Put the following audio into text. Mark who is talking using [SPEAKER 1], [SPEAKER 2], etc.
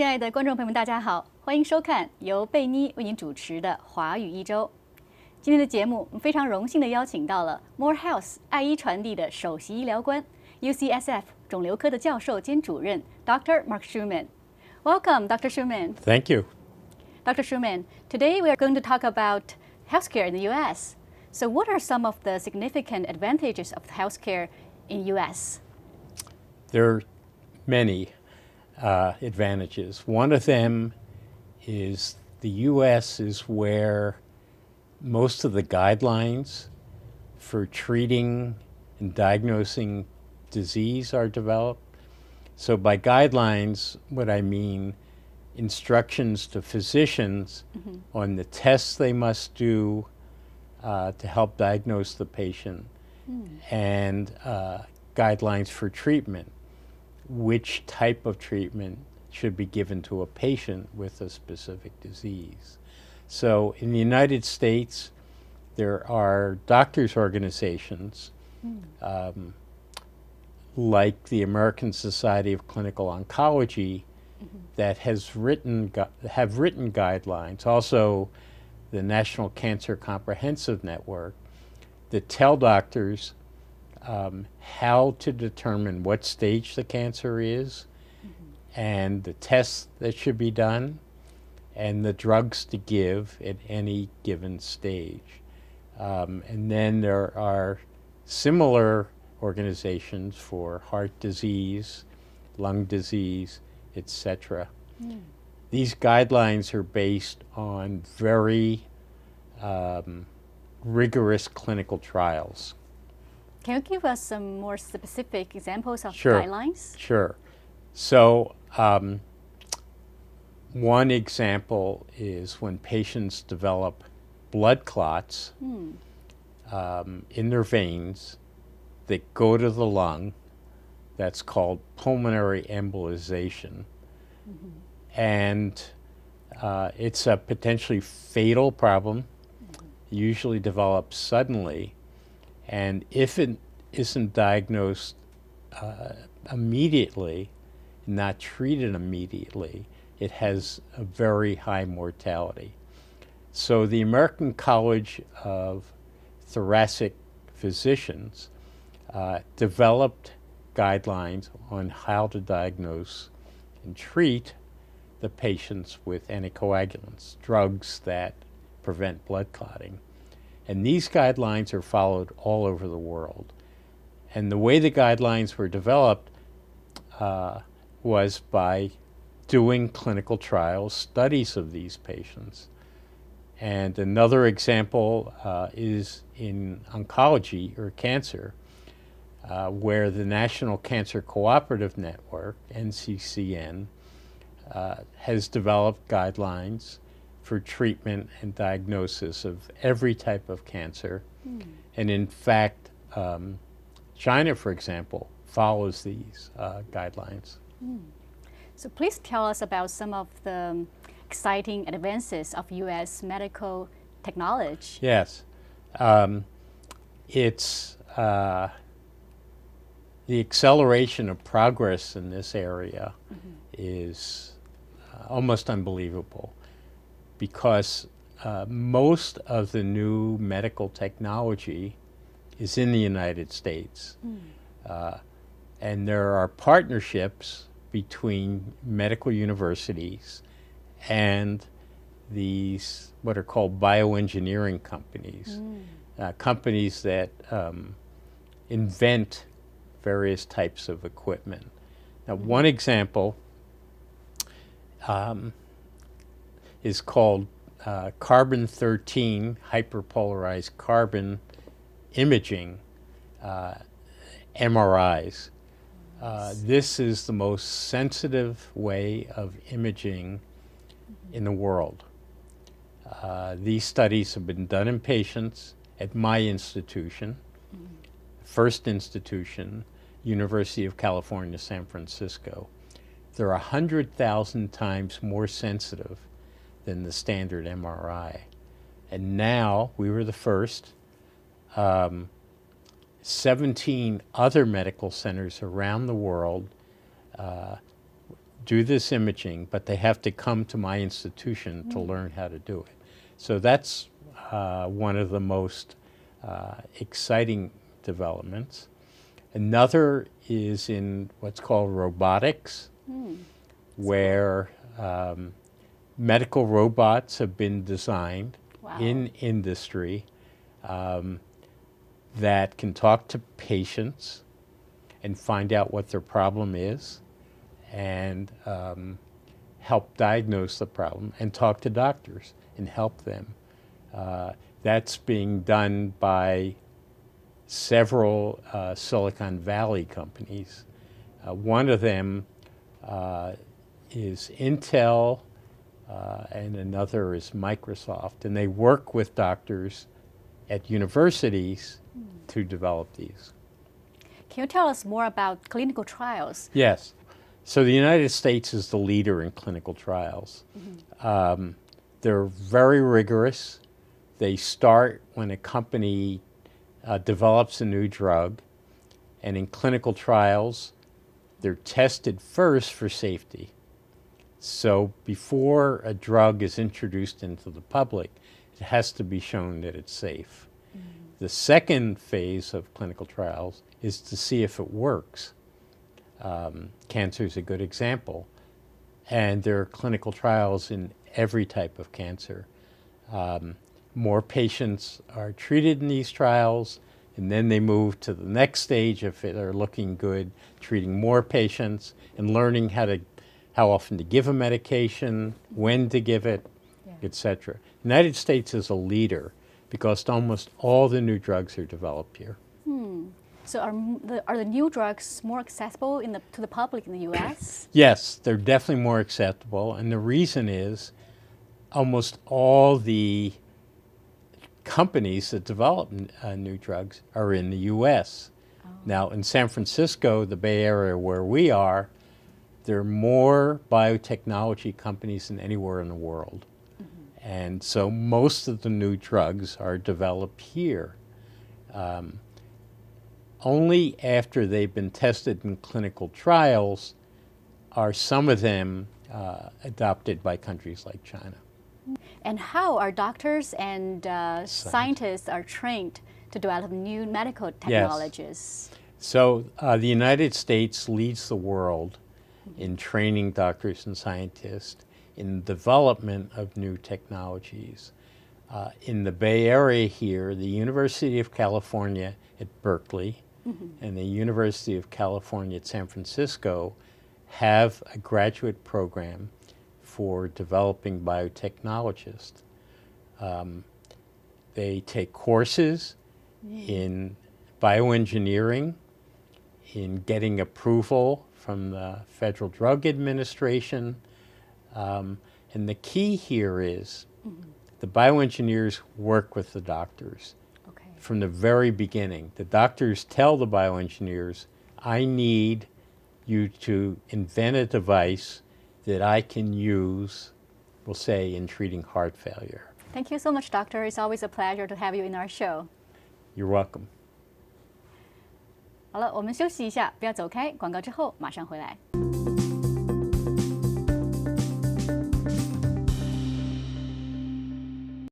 [SPEAKER 1] 亲爱的观众朋友们，大家好，欢迎收看由贝妮为您主持的华语一周。今天的节目，我们非常荣幸的邀请到了 MORE Health 爱医传递的首席医疗官 UCSF 肿瘤科的教授兼主任 Dr. Marc Shuman. Welcome, Dr. Shuman.
[SPEAKER 2] Thank you.
[SPEAKER 1] Dr. Shuman, today we are going to talk about healthcare in the U.S. So what are some of the significant advantages of healthcare in U.S.?
[SPEAKER 2] There are many advantages. One of them is the U.S. is where most of the guidelines for treating and diagnosing disease are developed. So by guidelines, what I mean, instructions to physicians on the tests they must do to help diagnose the patient, and guidelines for treatment, which type of treatment should be given to a patient with a specific disease. So in the United States, there are doctors' organizations like the American Society of Clinical Oncology that have written guidelines, also the National Cancer Comprehensive Network, that tell doctors how to determine what stage the cancer is, and the tests that should be done, and the drugs to give at any given stage. And then there are similar organizations for heart disease, lung disease, etc. These guidelines are based on very rigorous clinical trials.
[SPEAKER 1] Can you give us some more specific examples of
[SPEAKER 2] Sure.
[SPEAKER 1] guidelines?
[SPEAKER 2] Sure. So one example is when patients develop blood clots in their veins that go to the lung. That's called pulmonary embolization. And it's a potentially fatal problem, usually develops suddenly. And if it isn't diagnosed immediately, not treated immediately, it has a very high mortality. So the American College of Thoracic Physicians developed guidelines on how to diagnose and treat the patients with anticoagulants, drugs that prevent blood clotting. And these guidelines are followed all over the world. And the way the guidelines were developed was by doing clinical trials, studies of these patients. And another example is in oncology or cancer, where the National Cancer Cooperative Network, NCCN, has developed guidelines for treatment and diagnosis of every type of cancer. And in fact, China, for example, follows these guidelines.
[SPEAKER 1] So please tell us about some of the exciting advances of U.S. medical technology.
[SPEAKER 2] Yes. It's the acceleration of progress in this area is almost unbelievable, because most of the new medical technology is in the United States. And there are partnerships between medical universities and these what are called bioengineering companies, companies that invent various types of equipment. Now, one example is called carbon-13 hyperpolarized carbon imaging, MRIs. This is the most sensitive way of imaging in the world. These studies have been done in patients at my institution, first institution, University of California, San Francisco. They're 100,000 times more sensitive than the standard MRI. And now, we were the first. 17 other medical centers around the world do this imaging, but they have to come to my institution to learn how to do it. So that's one of the most exciting developments. Another is in what's called robotics, where medical robots have been designed in industry that can talk to patients and find out what their problem is and help diagnose the problem and talk to doctors and help them. That's being done by several Silicon Valley companies. One of them is Intel, and another is Microsoft, and they work with doctors at universities to develop these.
[SPEAKER 1] Can you tell us more about clinical trials?
[SPEAKER 2] Yes. So the United States is the leader in clinical trials. They're very rigorous. They start when a company develops a new drug, and in clinical trials, they're tested first for safety. So before a drug is introduced into the public, it has to be shown that it's safe. The second phase of clinical trials is to see if it works. Cancer is a good example. And there are clinical trials in every type of cancer. More patients are treated in these trials, and then they move to the next stage if they're looking good, treating more patients and learning how often to give a medication, when to give it, etc. The United States is a leader because almost all the new drugs are developed here.
[SPEAKER 1] So are the new drugs more accessible to the public in the U.S.?
[SPEAKER 2] Yes, they're definitely more acceptable, and the reason is almost all the companies that develop new drugs are in the U.S. Now, in San Francisco, the Bay Area where we are, there are more biotechnology companies than anywhere in the world. And so most of the new drugs are developed here. Only after they've been tested in clinical trials are some of them adopted by countries like China.
[SPEAKER 1] And how are doctors and scientists are trained to develop new medical technologies?
[SPEAKER 2] Yes. So the United States leads the world in training doctors and scientists in development of new technologies. In the Bay Area here, the University of California at Berkeley and the University of California at San Francisco have a graduate program for developing biotechnologists. They take courses in bioengineering, in getting approval from the Federal Drug Administration. And the key here is the bioengineers work with the doctors from the very beginning. The doctors tell the bioengineers, I need you to invent a device that I can use, we'll say, in treating heart failure.
[SPEAKER 1] Thank you so much, Doctor. It's always a pleasure to have you in our show.
[SPEAKER 2] You're welcome.
[SPEAKER 1] 好了，我们休息一下，不要走开，广告之后马上回来。